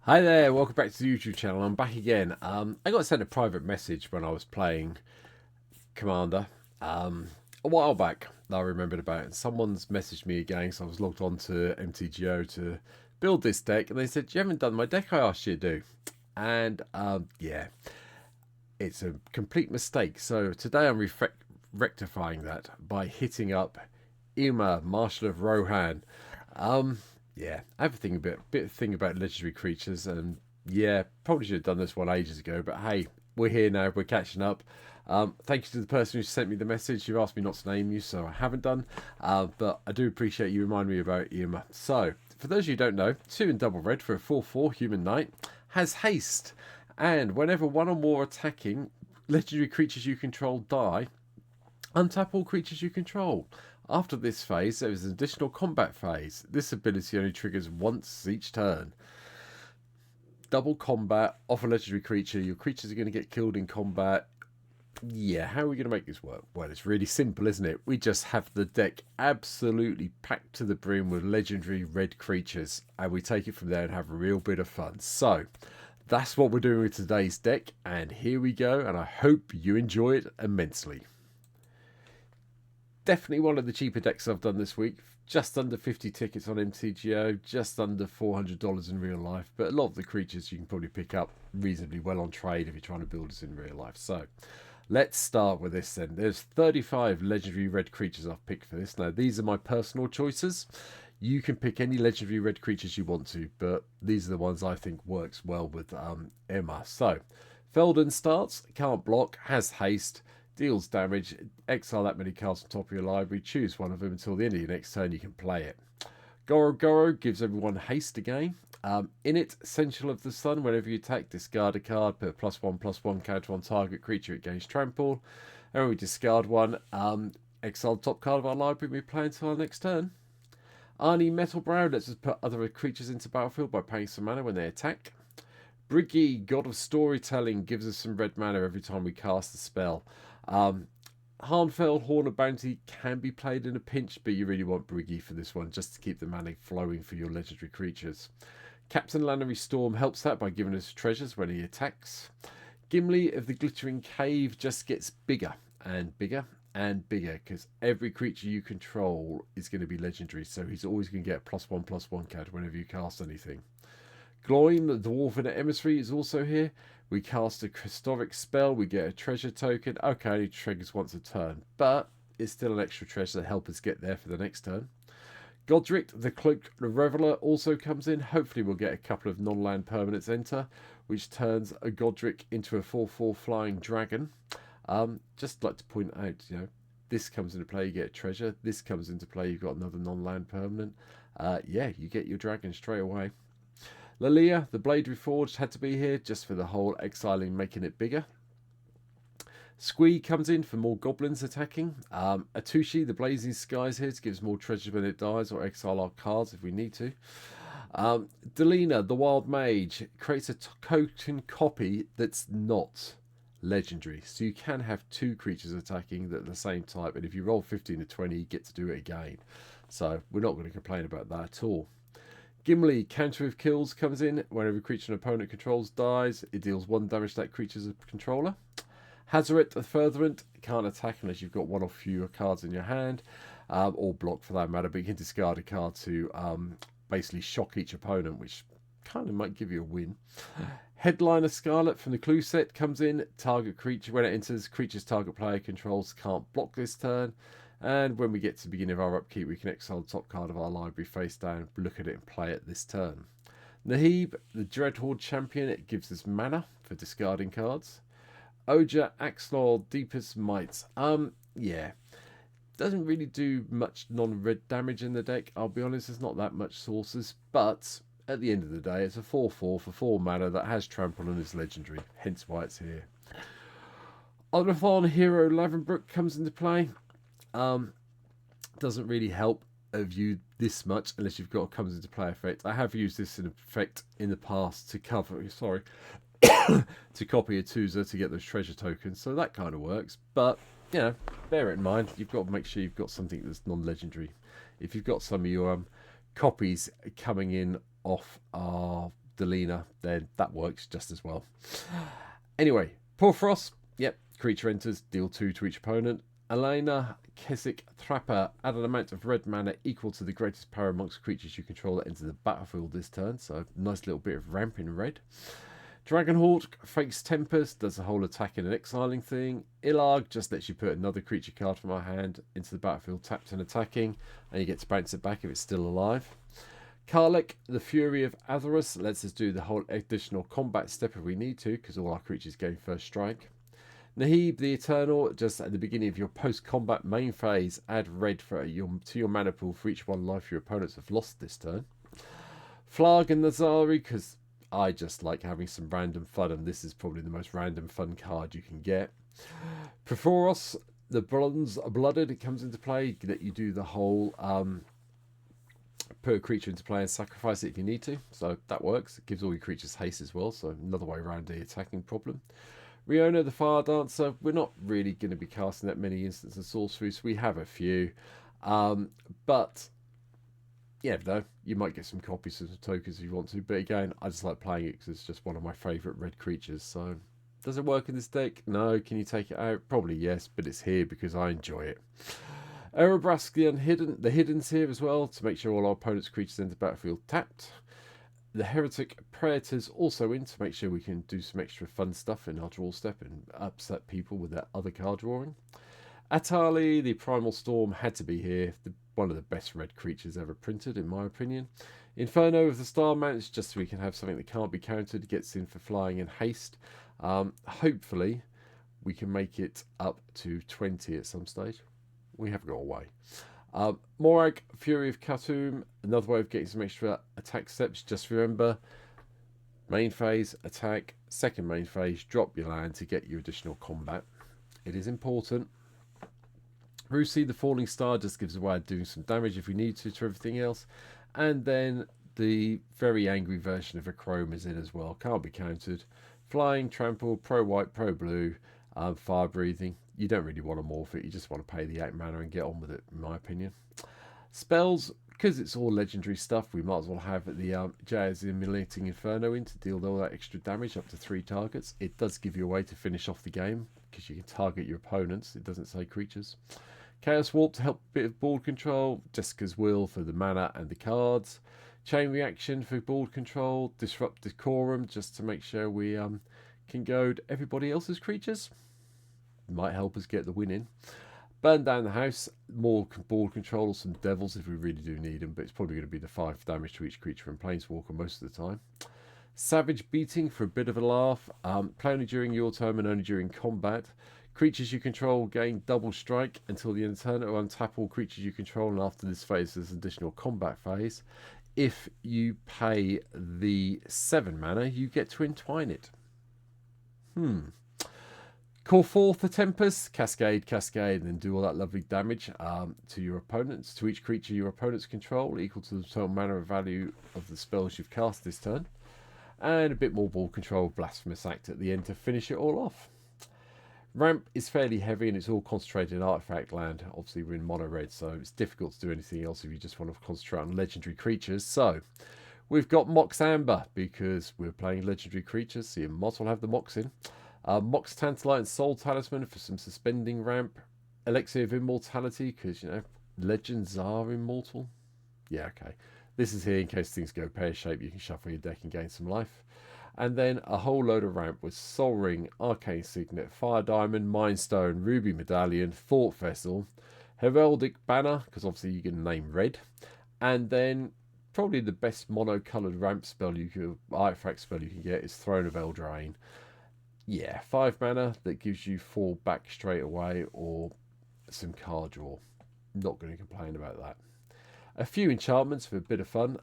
Hi there, welcome back to the YouTube channel. I'm back again. I got sent a private message when I was playing Commander a while back that I remembered about it. Someone's messaged me again, so I was logged on to mtgo to build this deck, and they said, "You haven't done my deck I asked you to do." And yeah, it's a complete mistake. So today I'm rectifying that by hitting up Eomer, Marshal of Rohan. Yeah, I have a bit thing about legendary creatures, and yeah, probably should have done this one ages ago. But hey, we're here now. We're catching up. Thank you to the person who sent me the message. You've asked me not to name you, so I haven't done. But I do appreciate you reminding me about Eomer. So, for those of you who don't know, 2 in double red for a 4/4 human knight has haste, and whenever one or more attacking legendary creatures you control die, untap all creatures you control. After this phase, there is an additional combat phase. This ability only triggers once each turn. Double combat off a legendary creature. Your creatures are going to get killed in combat. Yeah, how are we going to make this work? Well, it's really simple, isn't it? We just have the deck absolutely packed to the brim with legendary red creatures, and we take it from there and have a real bit of fun. So, that's what we're doing with today's deck, and here we go, and I hope you enjoy it immensely. Definitely one of the cheaper decks I've done this week. Just under 50 tickets on mtgo, just under $400 in real life. But a lot of the creatures you can probably pick up reasonably well on trade if you're trying to build this in real life. So let's start with this then. There's 35 legendary red creatures I've picked for this. Now these are my personal choices. You can pick any legendary red creatures you want to, but these are the ones I think works well with Emma. So Felden starts, can't block, has haste, deals damage, exile that many cards on top of your library, choose one of them until the end of your next turn you can play it. Goro gives everyone haste again. In it, Essential of the Sun, whenever you attack, discard a card, put a +1/+1 counter on target creature, it gains trample. And when we discard one, exile the top card of our library, we play until our next turn. Arnie Metalbrow lets us put other creatures into battlefield by paying some mana when they attack. Briggy, God of Storytelling, gives us some red mana every time we cast a spell. Harnfell, Horn of Bounty can be played in a pinch, but you really want Briggy for this one, just to keep the mana flowing for your legendary creatures. Captain Lannery Storm helps that by giving us treasures when he attacks. Gimli of the Glittering Cave just gets bigger and bigger and bigger, because every creature you control is going to be legendary, so he's always going to get a +1/+1 card whenever you cast anything. Gloin, the Dwarven Emissary, is also here. We cast a historic spell, we get a treasure token. Okay, it triggers once a turn, but it's still an extra treasure to help us get there for the next turn. Godric, the Cloaked Reveler, also comes in. Hopefully we'll get a couple of non-land permanents enter, which turns a Godric into a 4/4 flying dragon. Just like to point out, this comes into play, you get a treasure. This comes into play, you've got another non-land permanent. Yeah, you get your dragon straight away. Lilia, the Blade Reforged, had to be here just for the whole exiling, making it bigger. Squee comes in for more goblins attacking. Atushi, the Blazing Skies, here to give us more treasure when it dies, or exile our cards if we need to. Delina, the Wild Mage, creates a token copy that's not legendary. So you can have 2 creatures attacking that are the same type, and if you roll 15 to 20, you get to do it again. So we're not going to complain about that at all. Gimli, Counter of Kills, comes in. Whenever a creature an opponent controls dies, it deals 1 damage to that creature's controller. Hazoret, the Furtherant, can't attack unless you've got 1 or fewer cards in your hand, or block for that matter, but you can discard a card to basically shock each opponent, which kind of might give you a win. Headliner Scarlet from the Clue set comes in. Target creature, when it enters, creature's target player controls can't block this turn. And when we get to the beginning of our upkeep, we can exile the top card of our library face down, look at it and play it this turn. Nahib, the Dreadhorde Champion, it gives us mana for discarding cards. Oja, Axlor, Deepest Might. Yeah. Doesn't really do much non-red damage in the deck. I'll be honest, there's not that much sources. But at the end of the day, it's a 4/4 for 4 mana that has trample and is legendary. Hence why it's here. Onathon Hero Lavenbrook comes into play. Doesn't really help a view this much unless you've got a comes into play effect. I have used this in effect in the past to cover, to copy a Tuza to get those treasure tokens, so that kind of works. But bear it in mind, you've got to make sure you've got something that's non-legendary. If you've got some of your copies coming in off our Delina, then that works just as well. Anyway, Porphyros, yep, creature enters, deal 2 to each opponent. Elena, Keswick, Thrapper, add an amount of red mana equal to the greatest power amongst creatures you control that enter the battlefield this turn, so nice little bit of ramp in red. Dragonhawk fakes Tempest, does a whole attacking and exiling thing. Ilarg just lets you put another creature card from our hand into the battlefield tapped and attacking, and you get to bounce it back if it's still alive. Karlek, the Fury of Atherus, lets us do the whole additional combat step if we need to, because all our creatures gain first strike. Nahib, the Eternal, just at the beginning of your post-combat main phase, add red to your mana pool for each one life your opponents have lost this turn. Flarg and Nazari, because I just like having some random fun, and this is probably the most random fun card you can get. Porphyros, the Bronze Blooded, it comes into play, that you do the whole put a creature into play and sacrifice it if you need to, so that works. It gives all your creatures haste as well, so another way around the attacking problem. Riona, the Fire Dancer, we're not really going to be casting that many instants and sorceries. We have a few, but yeah, though, you might get some copies of the tokens if you want to. But again, I just like playing it because it's just one of my favourite red creatures. So, does it work in this deck? No. Can you take it out? Probably yes, but it's here because I enjoy it. Erebrask, the Hidden's here as well to make sure all our opponents' creatures enter the battlefield tapped. The Heretic Praetors also in to make sure we can do some extra fun stuff in our draw step and upset people with their other card drawing. Atali, the Primal Storm, had to be here. One of the best red creatures ever printed, in my opinion. Inferno of the Star Mounts, just so we can have something that can't be countered, gets in for flying and haste. Hopefully, we can make it up to 20 at some stage. We haven't got away. Morag, Fury of Khatum, another way of getting some extra attack steps. Just remember, main phase, attack, second main phase, drop your land to get your additional combat. It is important. Rusi, the Falling Star, just gives a way of doing some damage if we need to everything else. And then the very angry version of a Chrome is in as well. Can't be countered. Flying, Trample, Pro-White, Pro-Blue, Fire Breathing. You don't really want to morph it. You just want to pay the 8 mana and get on with it, in my opinion. Spells, because it's all legendary stuff, we might as well have the Jazz Emulating Inferno in to deal all that extra damage up to 3 targets. It does give you a way to finish off the game, because you can target your opponents. It doesn't say creatures. Chaos Warp to help a bit of board control. Jessica's Will for the mana and the cards. Chain Reaction for board control. Disrupt Decorum just to make sure we can goad everybody else's creatures. Might help us get the win in. Burn Down the House. More board control or some devils if we really do need them, but it's probably going to be the 5 damage to each creature and Planeswalker most of the time. Savage Beating for a bit of a laugh. Play only during your turn and only during combat. Creatures you control gain double strike until the end of turn, or untap all creatures you control, and after this phase there's an additional combat phase. If you pay the 7 mana, you get to entwine it. Call forth the Tempest, cascade, and then do all that lovely damage to your opponents, to each creature your opponents control, equal to the total mana value of the spells you've cast this turn. And a bit more ball control, Blasphemous Act at the end to finish it all off. Ramp is fairly heavy and it's all concentrated in artifact land. Obviously we're in mono red, so it's difficult to do anything else if you just want to concentrate on legendary creatures. So we've got Mox Amber because we're playing legendary creatures, so you might as well have the Mox in. Mox Tantalite and Soul Talisman for some suspending ramp. Elixir of Immortality because, you know, legends are immortal. Yeah, okay. This is here in case things go pear-shaped. You can shuffle your deck and gain some life. And then a whole load of ramp with Soul Ring, Arcane Signet, Fire Diamond, Mind Stone, Ruby Medallion, Thought Vessel, Heraldic Banner, because obviously you can name red. And then probably the best mono-coloured ramp spell artifact spell you can get is Throne of Eldraine. Yeah, 5 mana that gives you 4 back straight away or some card draw. Not going to complain about that. A few enchantments for a bit of fun.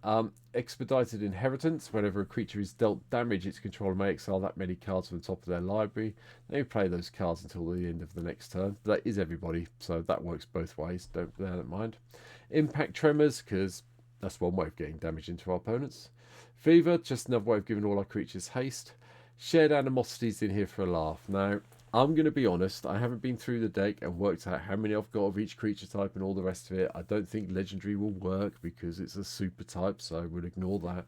Expedited Inheritance. Whenever a creature is dealt damage, its controller may exile that many cards from the top of their library. They play those cards until the end of the next turn. But that is everybody, so that works both ways. Don't mind. Impact Tremors, because that's one way of getting damage into our opponents. Fever, just another way of giving all our creatures haste. Shared Animosities in here for a laugh. Now, I'm going to be honest, I haven't been through the deck and worked out how many I've got of each creature type and all the rest of it. I don't think Legendary will work because it's a super type, so we'll ignore that.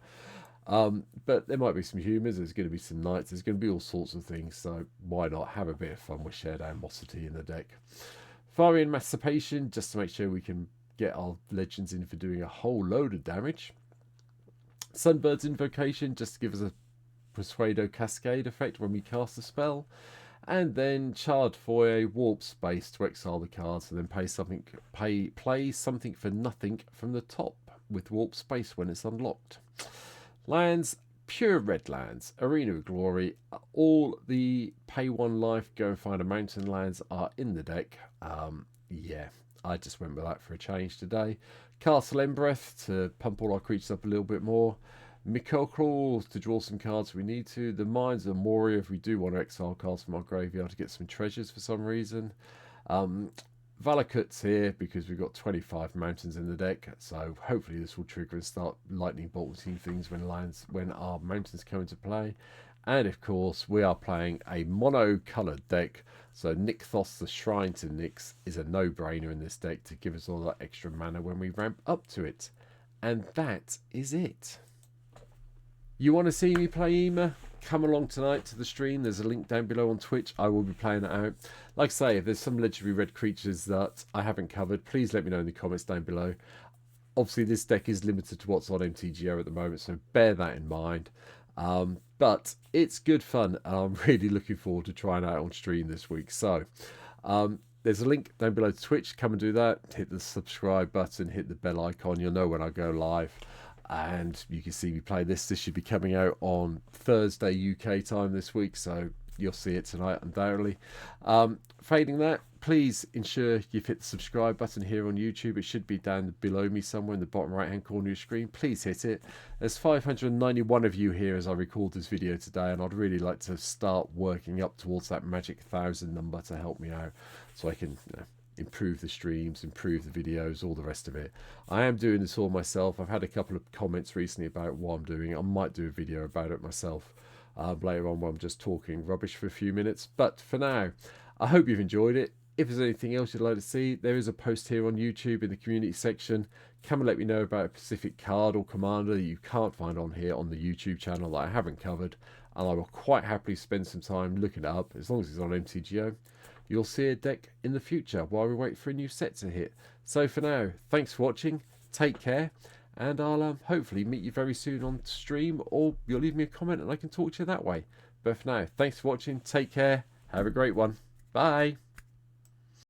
But there might be some humours, there's going to be some knights, there's going to be all sorts of things, so why not have a bit of fun with shared animosity in the deck. Fiery Emancipation, just to make sure we can get our legends in for doing a whole load of damage. Sunbird's Invocation, just to give us a Persuado Cascade effect when we cast a spell. And then Charred Foyer, Warp Space to exile the cards and then play something for nothing from the top with Warp Space when it's unlocked. Lands, pure red lands, Arena of Glory, all the pay 1 life, go and find a mountain lands are in the deck. Yeah, I just went with that for a change today. Castle Embereth to pump all our creatures up a little bit more. Mikkel to draw some cards if we need to. The Mines of Moria if we do want to exile cards from our graveyard to get some treasures for some reason. Valakut's here because we've got 25 mountains in the deck, so hopefully this will trigger and start lightning bolting things when our mountains come into play. And of course we are playing a mono-coloured deck, so Nykthos the Shrine to Nyx is a no-brainer in this deck to give us all that extra mana when we ramp up to it. And that is it. You want to see me play Eomer? Come along tonight to the stream. There's a link down below on Twitch. I will be playing it out. Like I say, if there's some legendary red creatures that I haven't covered, please let me know in the comments down below. Obviously, this deck is limited to what's on MTGO at the moment, so bear that in mind. But it's good fun, and I'm really looking forward to trying it out on stream this week. So, there's a link down below to Twitch. Come and do that. Hit the subscribe button, hit the bell icon. You'll know when I go live. And you can see me play this. This should be coming out on Thursday UK time this week, so you'll see it tonight undoubtedly. Failing that, please ensure you've hit the subscribe button here on YouTube. It should be down below me somewhere in the bottom right hand corner of your screen. Please hit it. There's 591 of you here as I record this video today, and I'd really like to start working up towards that magic 1,000 number to help me out, so I can improve the streams, improve the videos, all the rest of it. I am doing this all myself. I've had a couple of comments recently about what I'm doing. I might do a video about it myself later on, where I'm just talking rubbish for a few minutes. But for now, I hope you've enjoyed it. If there's anything else you'd like to see, there is a post here on YouTube in the community section. Come and let me know about a specific card or commander that you can't find on here on the YouTube channel that I haven't covered, and I will quite happily spend some time looking it up as long as it's on MTGO. You'll see a deck in the future while we wait for a new set to hit. So for now, thanks for watching, take care, and I'll hopefully meet you very soon on stream, or you'll leave me a comment and I can talk to you that way. But for now, thanks for watching, take care, have a great one, bye.